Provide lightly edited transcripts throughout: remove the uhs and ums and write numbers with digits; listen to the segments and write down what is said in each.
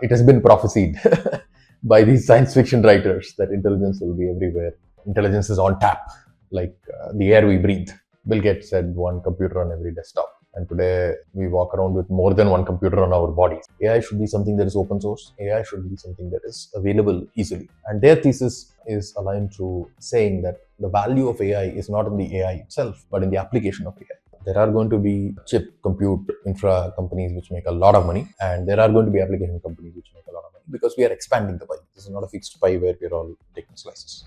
It has been prophesied by these science fiction writers that intelligence will be everywhere. Intelligence is on tap, like the air we breathe. Bill Gates said one computer on every desktop. And today we walk around with more than one computer on our bodies. AI should be something that is open source. AI should be something that is available easily. And their thesis is aligned to saying that the value of AI is not in the AI itself, but in the application of AI. There are going to be chip compute infra companies which make a lot of money, and there are going to be application companies which make a lot of money because we are expanding the pie. This is not a fixed pie where we're all taking slices.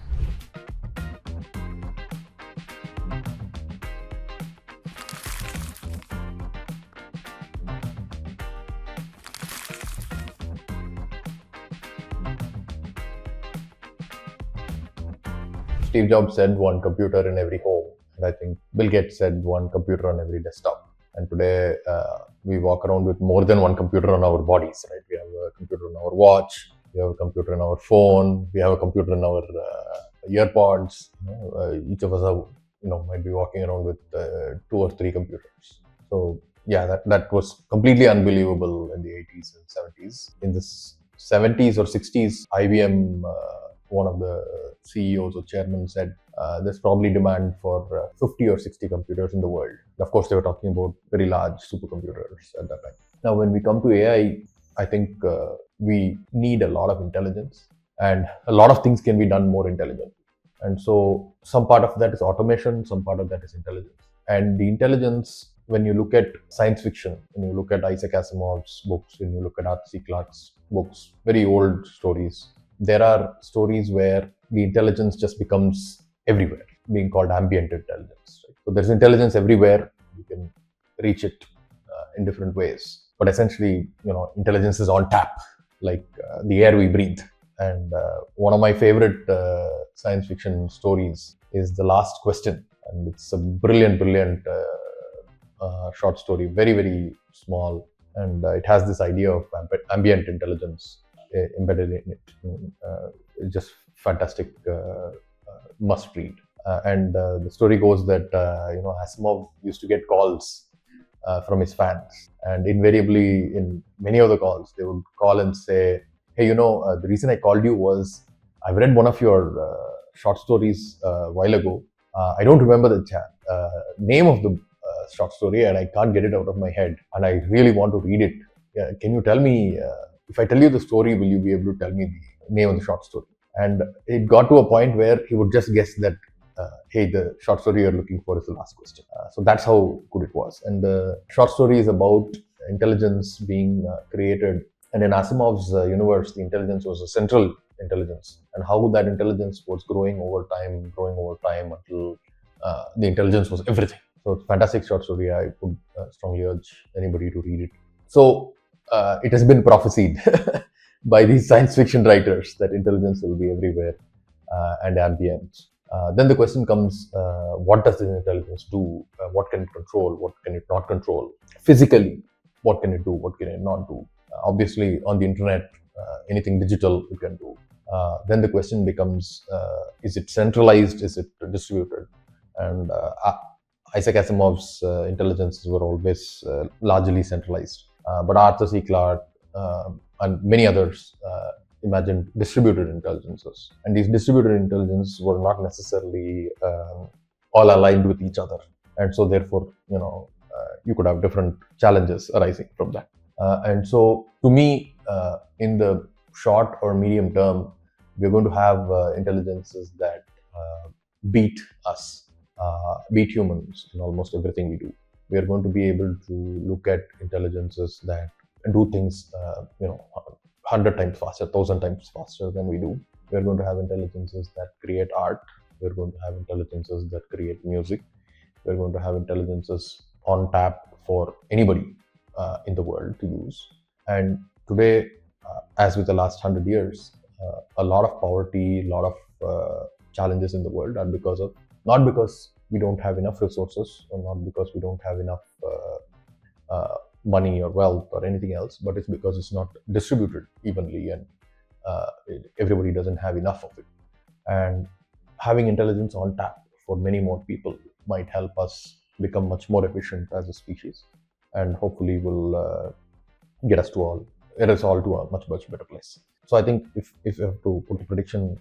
Steve Jobs said one computer in every home, and I think Bill Gates said one computer on every desktop. And today we walk around with more than one computer on our bodies, right? We have a computer on our watch, we have a computer in our phone, we have a computer in our earpods. Each of us are, might be walking around with 2 or 3 computers. So yeah, that was completely unbelievable in the 80s and 70s. In the 70s or 60s, IBM, one of the CEOs or chairman said there's probably demand for 50 or 60 computers in the world. Of course, they were talking about very large supercomputers at that time. Now, when we come to AI, I think we need a lot of intelligence, and a lot of things can be done more intelligently. And so some part of that is automation, some part of that is intelligence. And the intelligence, when you look at science fiction, when you look at Isaac Asimov's books, when you look at Arthur C. Clarke's books, very old stories, there are stories where the intelligence just becomes everywhere, being called ambient intelligence. Right? So there's intelligence everywhere. You can reach it in different ways. But essentially, intelligence is on tap, like the air we breathe. And one of my favorite science fiction stories is The Last Question. And it's a brilliant short story, very, very small. And it has this idea of ambient intelligence embedded in it. Just fantastic, must read. And the story goes that Asimov used to get calls from his fans, and invariably in many of the calls they would call and say, hey, the reason I called you was I've read one of your short stories a while ago. I don't remember the name of the short story, and I can't get it out of my head, and I really want to read it. Can you tell me, if I tell you the story, will you be able to tell me the name of the short story? And it got to a point where he would just guess that, hey, the short story you're looking for is The Last Question. So that's how good it was. And the short story is about intelligence being created. And in Asimov's universe, the intelligence was a central intelligence, and how that intelligence was growing over time until the intelligence was everything. So it's a fantastic short story. I would strongly urge anybody to read it. So it has been prophesied by these science fiction writers that intelligence will be everywhere and ambient. Then the question comes, what does this intelligence do? What can it control? What can it not control? Physically, what can it do? What can it not do? Obviously, on the internet, anything digital it can do. Then the question becomes, is it centralized? Is it distributed? And Isaac Asimov's intelligences were always largely centralized. But Arthur C. Clarke and many others imagined distributed intelligences. And these distributed intelligences were not necessarily all aligned with each other. And so therefore, you could have different challenges arising from that. And so to me, in the short or medium term, we're going to have intelligences that beat us, beat humans in almost everything we do. We are going to be able to look at intelligences that do things, 100 times faster, 1,000 times faster than we do. We are going to have intelligences that create art. We're going to have intelligences that create music. We're going to have intelligences on tap for anybody in the world to use. And today, as with the last 100 years, a lot of poverty, a lot of challenges in the world are not because we don't have enough resources, or not because we don't have enough money or wealth or anything else, but it's because it's not distributed evenly, and everybody doesn't have enough of it. And having intelligence on tap for many more people might help us become much more efficient as a species, and hopefully will get us to all it is all to a much better place. So I think if you have to put a prediction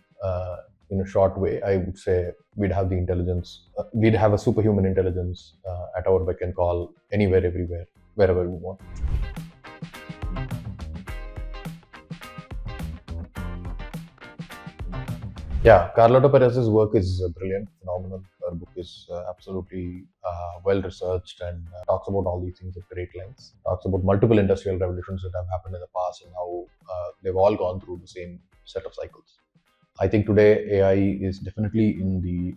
in a short way, I would say we'd have the intelligence, we'd have a superhuman intelligence at our beck and call, anywhere, everywhere, wherever we want. Yeah, Carlota Perez's work is brilliant, phenomenal. Her book is absolutely well researched and talks about all these things at great lengths. Talks about multiple industrial revolutions that have happened in the past and how they've all gone through the same set of cycles. I think today AI is definitely in the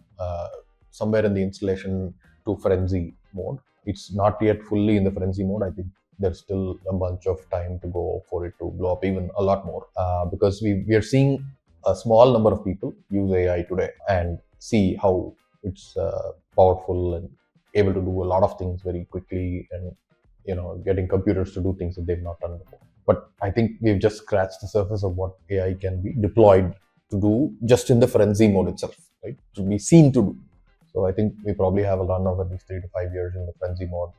somewhere in the installation to frenzy mode. It's not yet fully in the frenzy mode. I think there's still a bunch of time to go for it to blow up even a lot more because we are seeing a small number of people use AI today and see how it's powerful and able to do a lot of things very quickly, and getting computers to do things that they've not done before. But I think we've just scratched the surface of what AI can be deployed to do just in the frenzy mode itself, right? To be seen to do. So I think we probably have a run of at least 3 to 5 years in the frenzy mode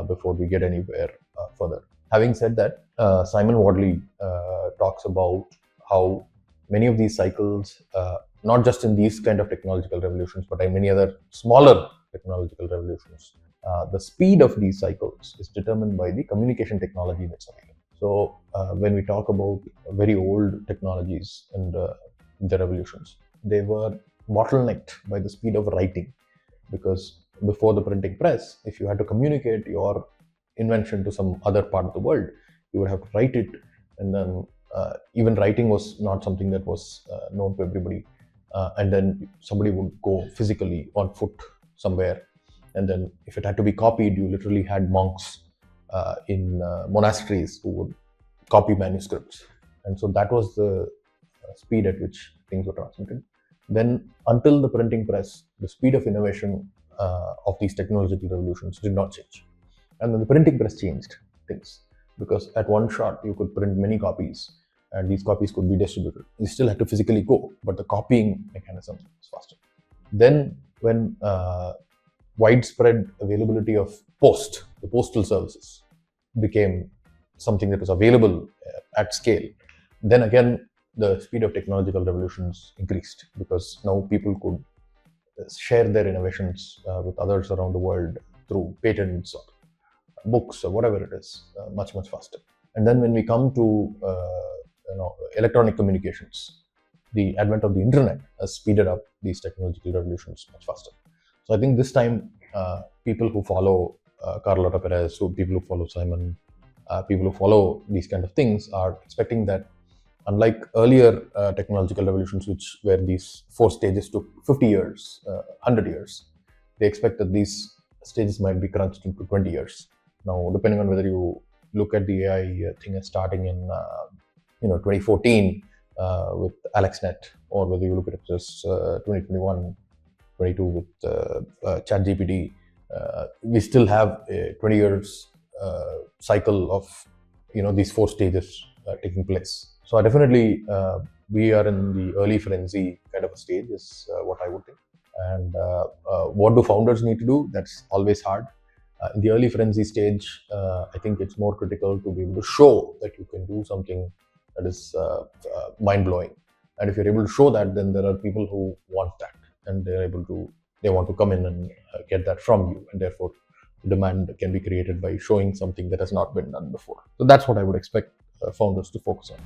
before we get anywhere further. Having said that, Simon Wadley talks about how many of these cycles, not just in these kind of technological revolutions, but in many other smaller technological revolutions, the speed of these cycles is determined by the communication technology that's available. So when we talk about very old technologies and the revolutions, they were bottlenecked by the speed of writing, because before the printing press, if you had to communicate your invention to some other part of the world, you would have to write it, and then even writing was not something that was known to everybody, and then somebody would go physically on foot somewhere, and then if it had to be copied, you literally had monks in monasteries who would copy manuscripts, and so that was the speed at which things were transmitted. Then until the printing press, the speed of innovation of these technological revolutions did not change, and then the printing press changed things, because at one shot you could print many copies and these copies could be distributed. You still had to physically go, but the copying mechanism is faster. Then when widespread availability of the postal services became something that was available at scale, then again the speed of technological revolutions increased, because now people could share their innovations with others around the world through patents or books or whatever it is, much faster. And then when we come to electronic communications, the advent of the internet has speeded up these technological revolutions much faster. So I think this time people who follow Carlota Perez, people who follow Simon, people who follow these kind of things are expecting that, unlike earlier technological revolutions, where these 4 stages took 50 years, 100 years, they expect that these stages might be crunched into 20 years. Now, depending on whether you look at the AI thing as starting in 2014 with AlexNet, or whether you look at it as 2021, 22 with ChatGPT, we still have a 20 years cycle of these 4 stages taking place. So definitely we are in the early frenzy kind of a stage, is what I would think. And what do founders need to do? That's always hard. In the early frenzy stage, I think it's more critical to be able to show that you can do something that is mind-blowing. And if you're able to show that, then there are people who want that, and they want to come in and get that from you, and therefore demand can be created by showing something that has not been done before. So that's what I would expect founders to focus on.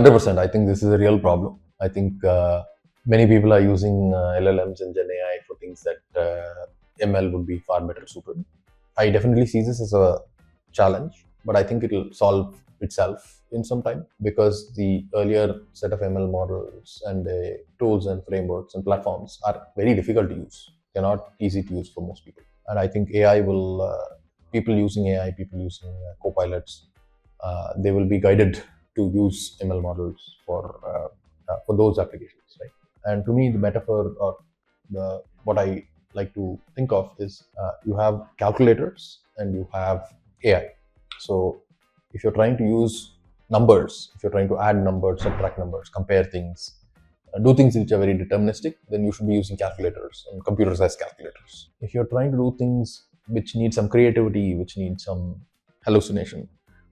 %. I think this is a real problem. I think many people are using LLMs and Gen AI for things that ML would be far better suited. I definitely see this as a challenge, but I think it will solve itself in some time, because the earlier set of ML models and tools and frameworks and platforms are very difficult to use. They're not easy to use for most people. And I think AI will, people using AI, people using copilots, they will be guided to use ML models for those applications, right? And to me, the metaphor, or what I like to think of is you have calculators and you have AI. So if you're trying to use numbers, if you're trying to add numbers, subtract numbers, compare things, do things which are very deterministic, then you should be using calculators and computers as calculators. If you're trying to do things which need some creativity, which need some hallucination,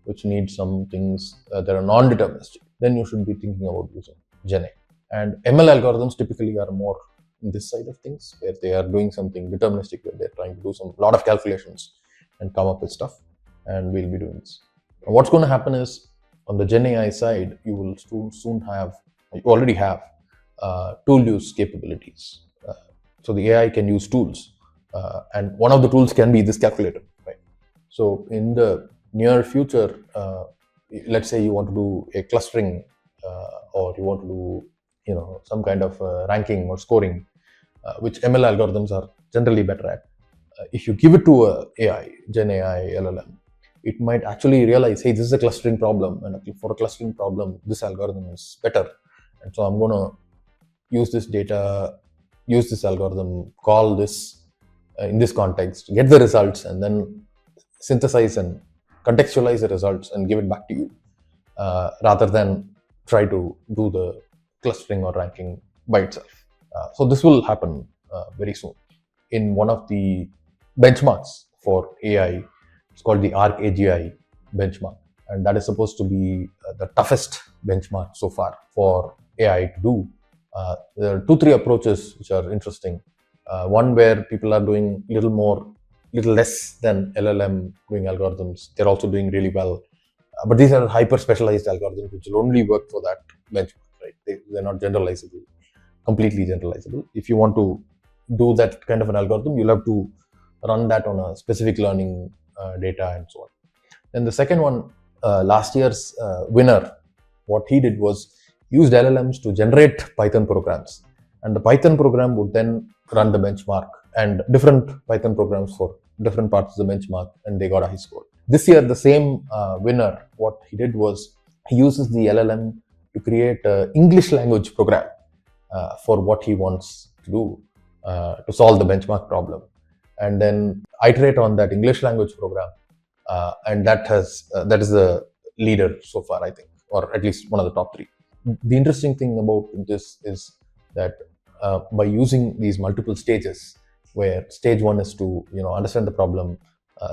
which need some things that are non-deterministic, then you should be thinking about using Gen A. And ML algorithms typically are more in this side of things, where they are doing something deterministic, where they're trying to do some lot of calculations and come up with stuff, and we'll be doing this. And what's going to happen is, on the Gen AI side, you will soon have, you already have tool use capabilities. So the AI can use tools, and one of the tools can be this calculator, right? So in the near future, let's say you want to do a clustering, or you want to do, some kind of ranking or scoring, which ML algorithms are generally better at. If you give it to a AI, Gen AI, LLM, it might actually realize, hey, this is a clustering problem, and for a clustering problem, this algorithm is better. And so I'm going to use this data, use this algorithm, call this in this context, get the results, and then synthesize and contextualize the results and give it back to you, rather than try to do the clustering or ranking by itself. So this will happen very soon. In one of the benchmarks for AI, it's called the ArcAGI benchmark, and that is supposed to be the toughest benchmark so far for AI to do. There are 2-3 approaches which are interesting. One where people are doing little less than LLM doing algorithms. They're also doing really well, but these are hyper specialized algorithms which will only work for that benchmark, right? They're not generalizable, completely generalizable. If you want to do that kind of an algorithm, you'll have to run that on a specific learning data and so on. Then the second one, last year's winner, what he did was used LLMs to generate Python programs, and the Python program would then run the benchmark, and different Python programs for different parts of the benchmark, and they got a high score. This year, the same winner, what he did was he uses the LLM to create an English language program for what he wants to do to solve the benchmark problem, and then iterate on that English language program, and that is the leader so far, I think, or at least one of the top 3. The interesting thing about this is that by using these multiple stages, where stage 1 is to understand the problem,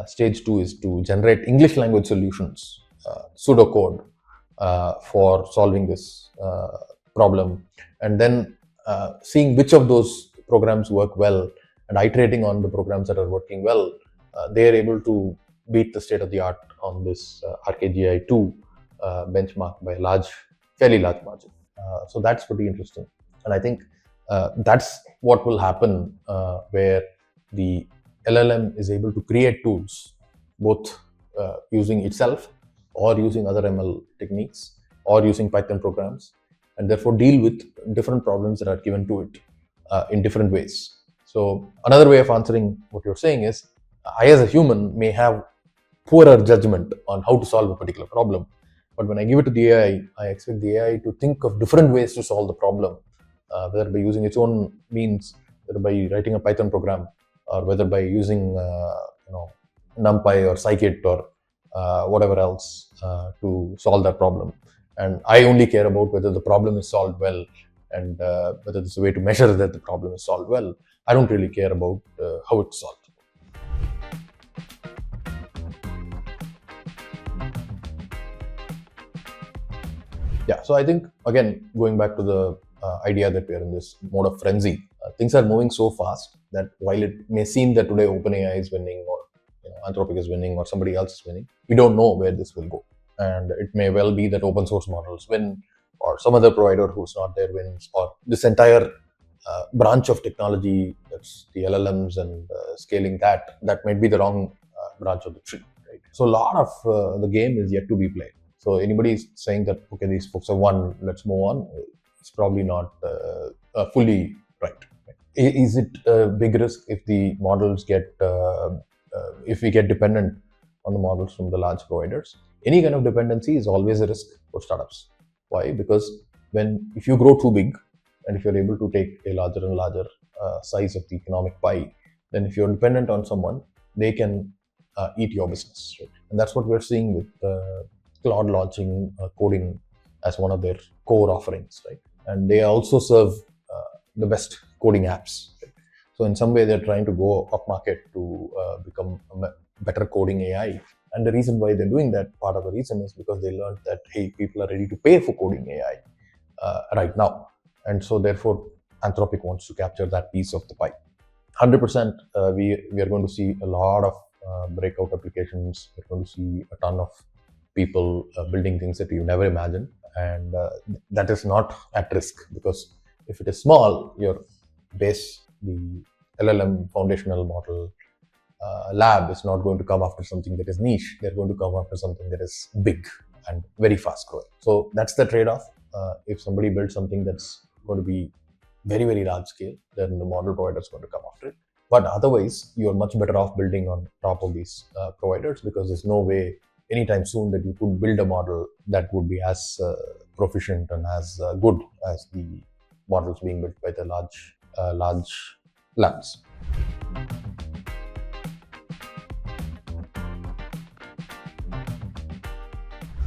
stage 2 is to generate English language solutions, pseudocode for solving this problem, and then seeing which of those programs work well and iterating on the programs that are working well, they are able to beat the state of the art on this ArcAGI 2 benchmark by a fairly large margin. So that's pretty interesting, and I think that's what will happen, where the LLM is able to create tools, both using itself or using other ML techniques or using Python programs, and therefore deal with different problems that are given to it in different ways. So another way of answering what you're saying is, I as a human may have poorer judgment on how to solve a particular problem, but when I give it to the AI, I expect the AI to think of different ways to solve the problem, whether by using its own means, whether by writing a Python program, or whether by using NumPy or scikit or whatever else to solve that problem. And I only care about whether the problem is solved well, and whether there's a way to measure that the problem is solved well. I don't really care about how it's solved. Yeah, so I think, again, going back to the idea that we are in this mode of frenzy, things are moving so fast that while it may seem that today OpenAI is winning, or Anthropic is winning, or somebody else is winning, we don't know where this will go. And it may well be that open source models win, or some other provider who's not there wins, or this entire branch of technology, that's the LLMs and scaling that might be the wrong branch of the tree. Right? So a lot of the game is yet to be played. So anybody saying that, okay, these folks have won, let's move on, it's probably not fully right. Is it a big risk if the models if we get dependent on the models from the large providers? Any kind of dependency is always a risk for startups. Why? Because if you grow too big, and if you're able to take a larger and larger size of the economic pie, then if you're dependent on someone, they can eat your business. Right? And that's what we're seeing with Claude launching coding as one of their core offerings. Right? and they also serve the best coding apps. Right? So in some way, they're trying to go up market to become a better coding AI. And the reason why they're doing that, part of the reason is because they learned that, hey, people are ready to pay for coding AI right now. And so therefore, Anthropic wants to capture that piece of the pie. 100%, we are going to see a lot of breakout applications. We're going to see a ton of people building things that you never imagined. And that is not at risk, because if it is small, your base, the LLM foundational model lab is not going to come after something that is niche. They're going to come after something that is big and very fast growing. So that's the trade-off. If somebody builds something that's going to be very, very large scale, then the model provider is going to come after it. But otherwise, you're much better off building on top of these providers, because there's no way anytime soon that you could build a model that would be as proficient and as good as the models being built by the large labs.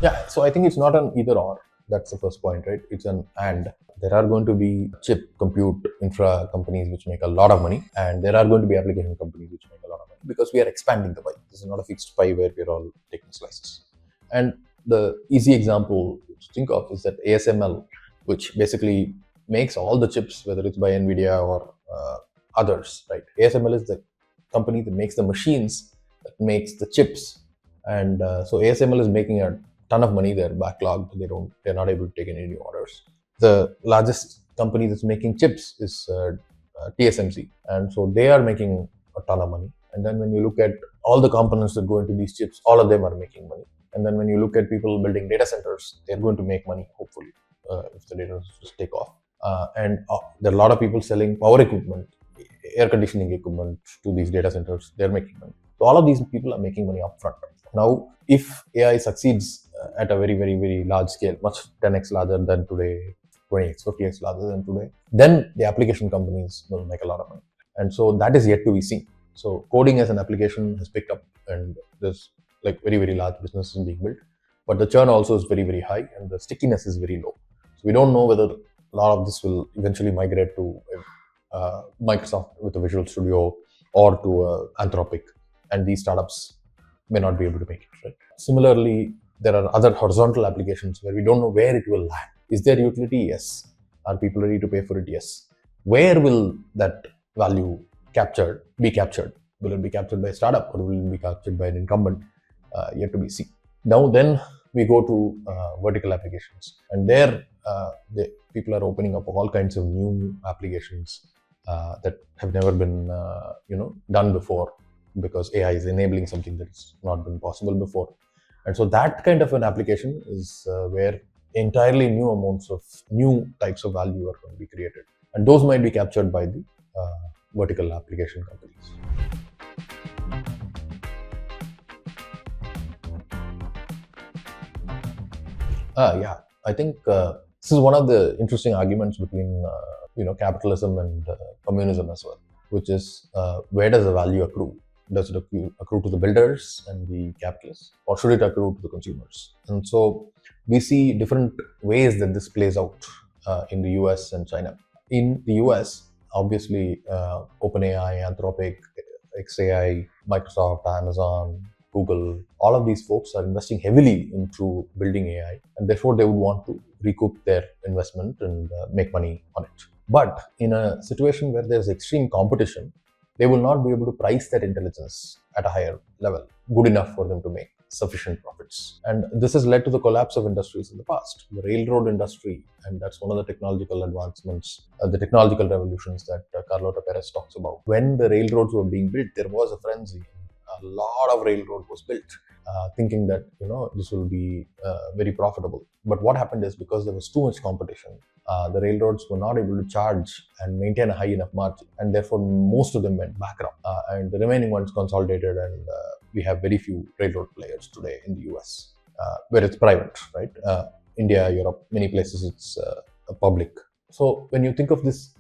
Yeah, so I think it's not an either or. That's the first point, right? It's an and. There are going to be chip compute infra companies which make a lot of money, and there are going to be application companies which make a lot of money, because we are expanding the pie. This is not a fixed pie where we're all taking slices. And the easy example to think of is that ASML, which basically makes all the chips, whether it's by NVIDIA or others, right? ASML is the company that makes the machines, that makes the chips. And so ASML is making a ton of money. They're backlogged. They're not able to take any new orders. The largest company that's making chips is TSMC, and so they are making a ton of money. And then when you look at all the components that go into these chips, all of them are making money. And then when you look at people building data centers, they're going to make money, hopefully, if the data centers take off. And there are a lot of people selling power equipment, air conditioning equipment to these data centers. They're making money. So all of these people are making money upfront. Now, if AI succeeds at a very, very, very large scale, much 10x larger than today, 20x, 50x larger than today, then the application companies will make a lot of money. And so that is yet to be seen. So coding as an application has picked up, and there's like very, very large businesses being built. But the churn also is very, very high, and the stickiness is very low. So we don't know whether a lot of this will eventually migrate to Microsoft with a Visual Studio or to Anthropic, and these startups may not be able to make it, right? Similarly, there are other horizontal applications where we don't know where it will land. Is there utility? Yes. Are people ready to pay for it? Yes. Where will that value be captured? Will it be captured by a startup, or will it be captured by an incumbent? Yet to be seen. Now then we go to vertical applications, and there people are opening up all kinds of new applications that have never been done before, because AI is enabling something that's not been possible before. And so that kind of an application is where entirely new amounts of new types of value are going to be created. And those might be captured by the vertical application companies. Yeah, I think this is one of the interesting arguments between capitalism and communism as well, which is where does the value accrue? Does it accrue to the builders and the capitalists, or should it accrue to the consumers? And so we see different ways that this plays out in the US and China. In the US, obviously, OpenAI, Anthropic, xAI, Microsoft, Amazon, Google, all of these folks are investing heavily into building AI, and therefore they would want to recoup their investment and make money on it. But in a situation where there's extreme competition, they will not be able to price their intelligence at a higher level, good enough for them to make sufficient profits. And this has led to the collapse of industries in the past. The railroad industry, and that's one of the technological advancements, the technological revolutions that Carlota Perez talks about. When the railroads were being built, there was a frenzy. A lot of railroad was built, thinking that this will be very profitable. But what happened is, because there was too much competition, the railroads were not able to charge and maintain a high enough margin, and therefore most of them went bankrupt, and the remaining ones consolidated, and we have very few railroad players today in the US, where it's private, right? India, Europe, many places it's public. So when you think of this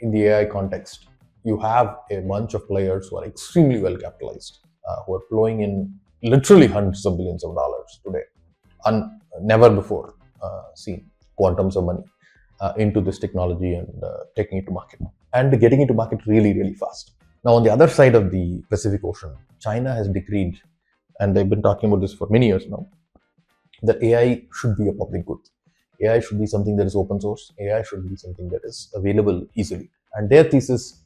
in the AI context, you have a bunch of players who are extremely well capitalized, who are flowing in literally hundreds of billions of dollars today, never before seen quantums of money. into this technology and taking it to market, and getting it to market really, really fast. Now, on the other side of the Pacific Ocean, China has decreed, and they've been talking about this for many years now, that AI should be a public good. AI should be something that is open source. AI should be something that is available easily. And their thesis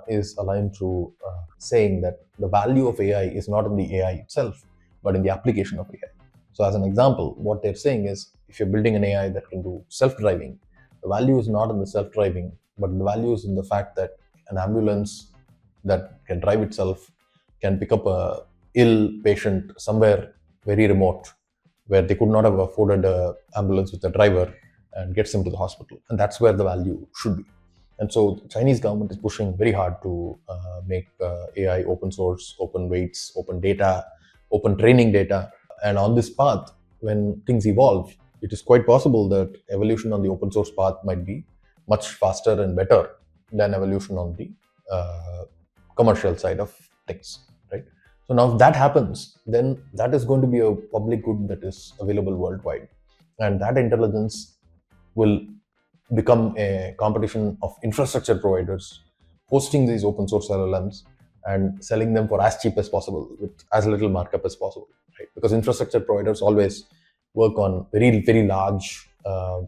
is aligned to saying that the value of AI is not in the AI itself, but in the application of AI. So, as an example, what they're saying is, if you're building an AI that can do self-driving, the value is not in the self-driving, but the value is in the fact that an ambulance that can drive itself can pick up a ill patient somewhere very remote, where they could not have afforded an ambulance with a driver, and gets them to the hospital. And that's where the value should be. And so the Chinese government is pushing very hard to make AI open source, open weights, open data, open training data. And on this path, when things evolve, it is quite possible that evolution on the open source path might be much faster and better than evolution on the commercial side of things, right? So now if that happens, then that is going to be a public good that is available worldwide. And that intelligence will become a competition of infrastructure providers hosting these open source LLMs and selling them for as cheap as possible with as little markup as possible, right? Because infrastructure providers always work on very, very large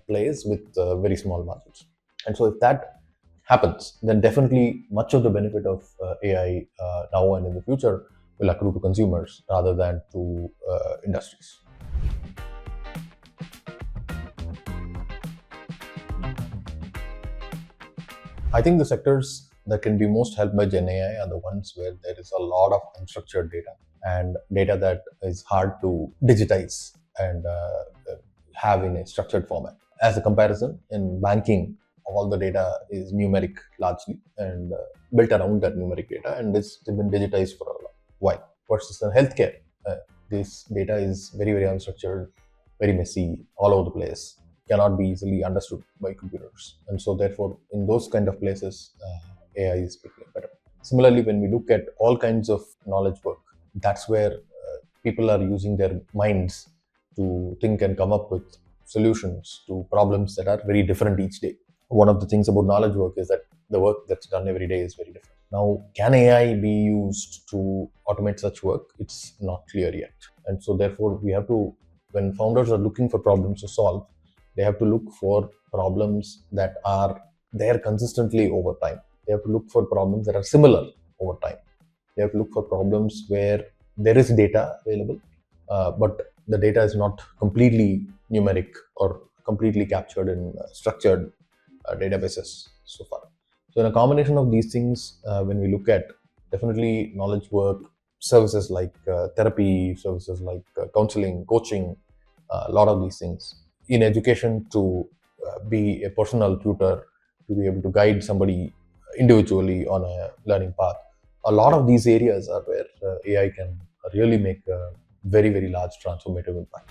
plays with very small margins. And so if that happens, then definitely much of the benefit of AI now and in the future will accrue to consumers rather than to industries. I think the sectors that can be most helped by Gen AI are the ones where there is a lot of unstructured data and data that is hard to digitize and have in a structured format. As a comparison, in banking, all the data is numeric largely and built around that numeric data, and it's been digitized for a while. Versus in healthcare, this data is very, very unstructured, very messy, all over the place, cannot be easily understood by computers. And so therefore, in those kind of places, AI is picking better. Similarly, when we look at all kinds of knowledge work, that's where people are using their minds to think and come up with solutions to problems that are very different each day. One of the things about knowledge work is that the work that's done every day is very different. Now, can AI be used to automate such work? It's not clear yet. And so therefore, we have to, when founders are looking for problems to solve, they have to look for problems that are there consistently over time. They have to look for problems that are similar over time. They have to look for problems where there is data available, but the data is not completely numeric or completely captured in structured databases so far. So in a combination of these things, when we look at definitely knowledge work, services like therapy, services like counseling, coaching, a lot of these things. In education, to be a personal tutor, to be able to guide somebody individually on a learning path. A lot of these areas are where AI can really make a very, very large transformative impact.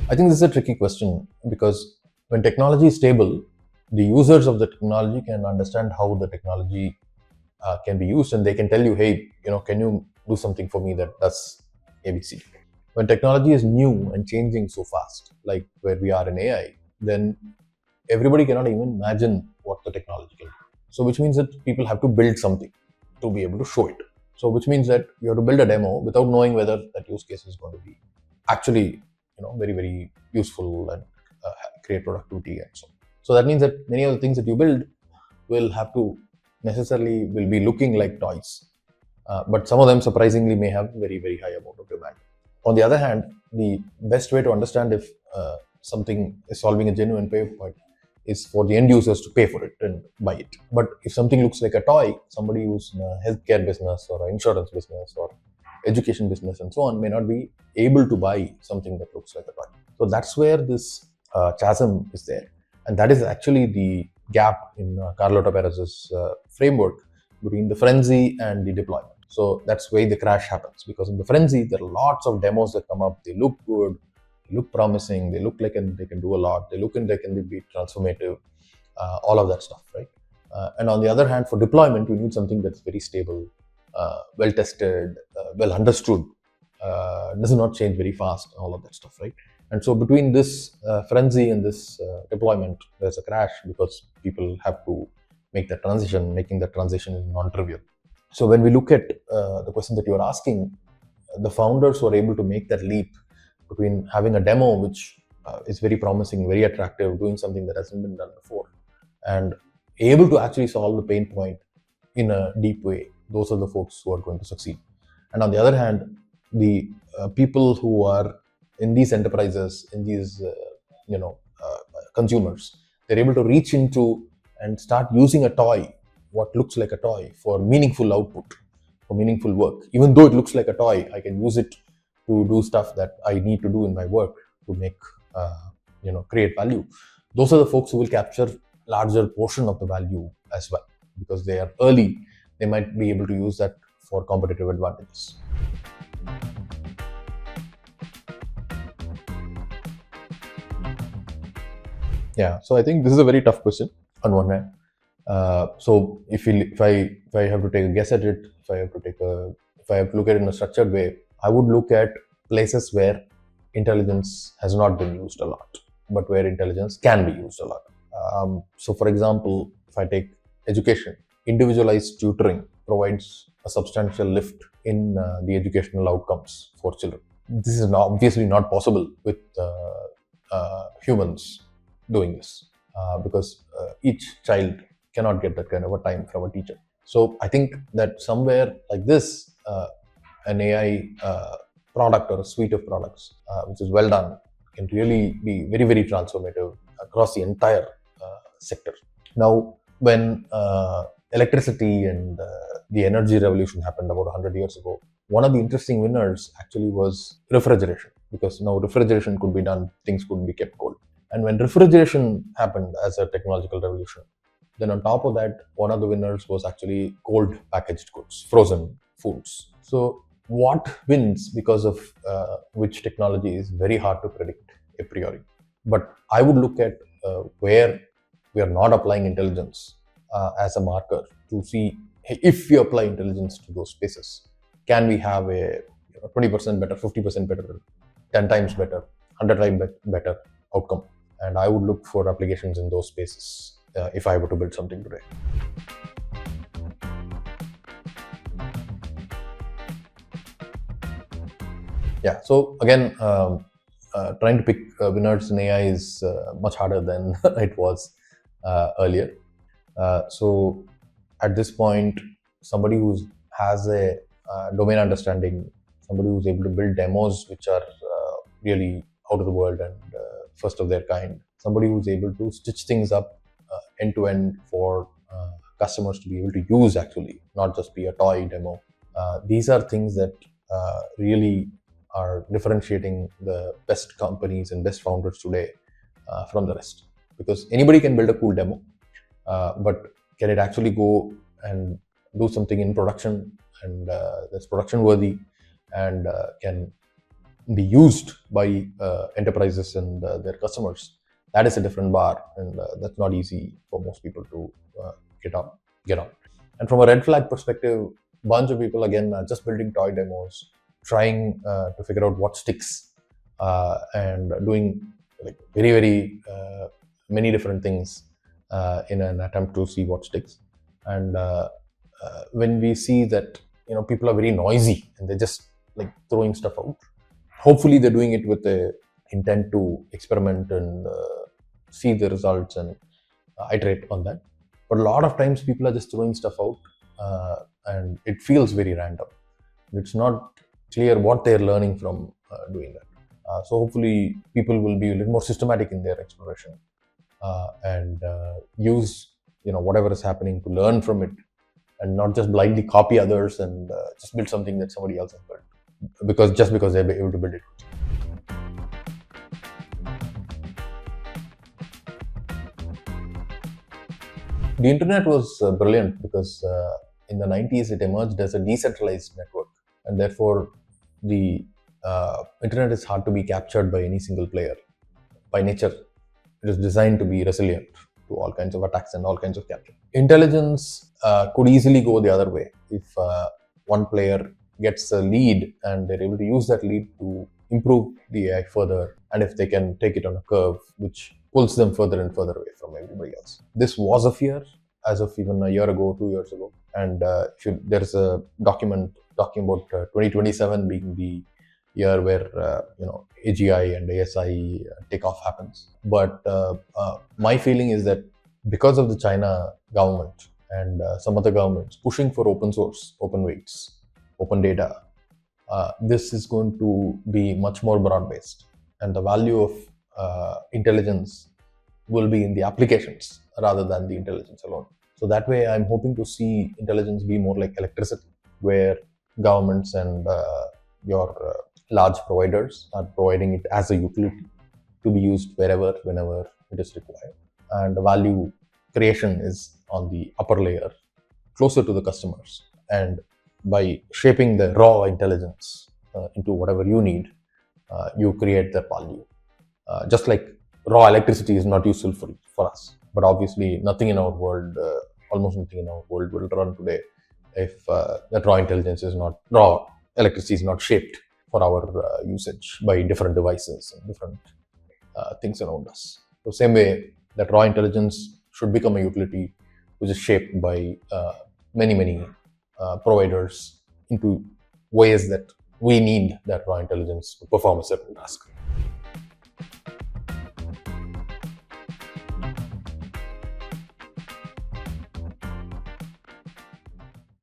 I think this is a tricky question because when technology is stable, the users of the technology can understand how the technology can be used, and they can tell you, hey, can you do something for me that does ABC? When technology is new and changing so fast, like where we are in AI, then everybody cannot even imagine what the technology can do. So which means that people have to build something to be able to show it. So which means that you have to build a demo without knowing whether that use case is going to be actually very, very useful and create productivity and so on. So that means that many of the things that you build will be looking like toys. But some of them surprisingly may have very, very high amount of demand. On the other hand, the best way to understand if something is solving a genuine pain point is for the end users to pay for it and buy it. But if something looks like a toy, somebody who's in a healthcare business or an insurance business or education business and so on may not be able to buy something that looks like a toy. So that's where this chasm is there. And that is actually the gap in Carlota Perez's framework between the frenzy and the deployment. So that's why the crash happens, because in the frenzy, there are lots of demos that come up. They look good, they look promising, they look like they can do a lot, they look like they can be transformative, all of that stuff, right? And on the other hand, for deployment, we need something that's very stable, well tested, well understood, does not change very fast, all of that stuff, right? And so between this frenzy and this deployment, there's a crash because people have to make that transition. Making that transition is non-trivial. So when we look at the question that you are asking, the founders were able to make that leap between having a demo which is very promising, very attractive, doing something that hasn't been done before, and able to actually solve the pain point in a deep way. Those are the folks who are going to succeed. And on the other hand, the people who are in these enterprises, in these consumers, they're able to reach into and start using a toy, what looks like a toy, for meaningful output, for meaningful work. Even though it looks like a toy, I can use it to do stuff that I need to do in my work to make create value. Those are the folks who will capture larger portion of the value as well, because they are early. They might be able to use that for competitive advantages. Yeah, so I think this is a very tough question on one hand. So if I have to take a guess at it, if I have to look at it in a structured way, I would look at places where intelligence has not been used a lot, but where intelligence can be used a lot. So for example, if I take education, individualized tutoring provides a substantial lift in the educational outcomes for children. This is obviously not possible with humans doing this, because each child cannot get that kind of a time from a teacher. So I think that somewhere like this, an AI product or a suite of products which is well done can really be very, very transformative across the entire sector. Now, when electricity and the energy revolution happened about 100 years ago, one of the interesting winners actually was refrigeration, because now refrigeration could be done, things could be kept cold. And when refrigeration happened as a technological revolution, then on top of that, one of the winners was actually cold packaged goods, frozen foods. So what wins because of which technology is very hard to predict a priori. But I would look at where we are not applying intelligence as a marker to see, hey, if we apply intelligence to those spaces, can we have a 20% better, 50% better, 10 times better, 100 times better outcome? And I would look for applications in those spaces if I were to build something today. Yeah, so again, trying to pick winners in AI is much harder than it was earlier. So at this point, somebody who has a domain understanding, somebody who's able to build demos which are really out of the world and first of their kind, somebody who's able to stitch things up end to end for customers to be able to use, actually, not just be a toy demo. These are things that really are differentiating the best companies and best founders today from the rest. Because anybody can build a cool demo, but can it actually go and do something in production and that's production worthy and can be used by enterprises and their customers? That is a different bar, and that's not easy for most people to get on. And from a red flag perspective, bunch of people again are just building toy demos, trying to figure out what sticks, and doing like very, very many different things in an attempt to see what sticks. And when we see that people are very noisy and they're just like throwing stuff out, hopefully they're doing it with the intent to experiment and see the results and iterate on that. But a lot of times people are just throwing stuff out and it feels very random. It's not clear what they're learning from doing that. So hopefully people will be a little more systematic in their exploration and use whatever is happening to learn from it, and not just blindly copy others and just build something that somebody else has built because they're able to build it. The internet was brilliant because in the 90s it emerged as a decentralized network, and therefore the internet is hard to be captured by any single player. By nature, it is designed to be resilient to all kinds of attacks and all kinds of capture. Intelligence could easily go the other way if one player gets a lead and they're able to use that lead to improve the AI further, and if they can take it on a curve which pulls them further and further away from everybody else. This was a fear as of even a year ago, 2 years ago, and there's a document talking about 2027 being the year where AGI and ASI takeoff happens. But my feeling is that because of the China government and some other governments pushing for open source, open weights, open data, this is going to be much more broad-based, and the value of intelligence will be in the applications rather than the intelligence alone. So that way, I'm hoping to see intelligence be more like electricity, where governments and your large providers are providing it as a utility to be used wherever, whenever it is required. And the value creation is on the upper layer, closer to the customers. And by shaping the raw intelligence into whatever you need, you create that value. Just like raw electricity is not useful for us, but obviously nothing in our world, almost nothing in our world will run today if that raw electricity is not shaped for our usage by different devices and different things around us. So same way, that raw intelligence should become a utility which is shaped by many providers into ways that we need that raw intelligence to perform a certain task.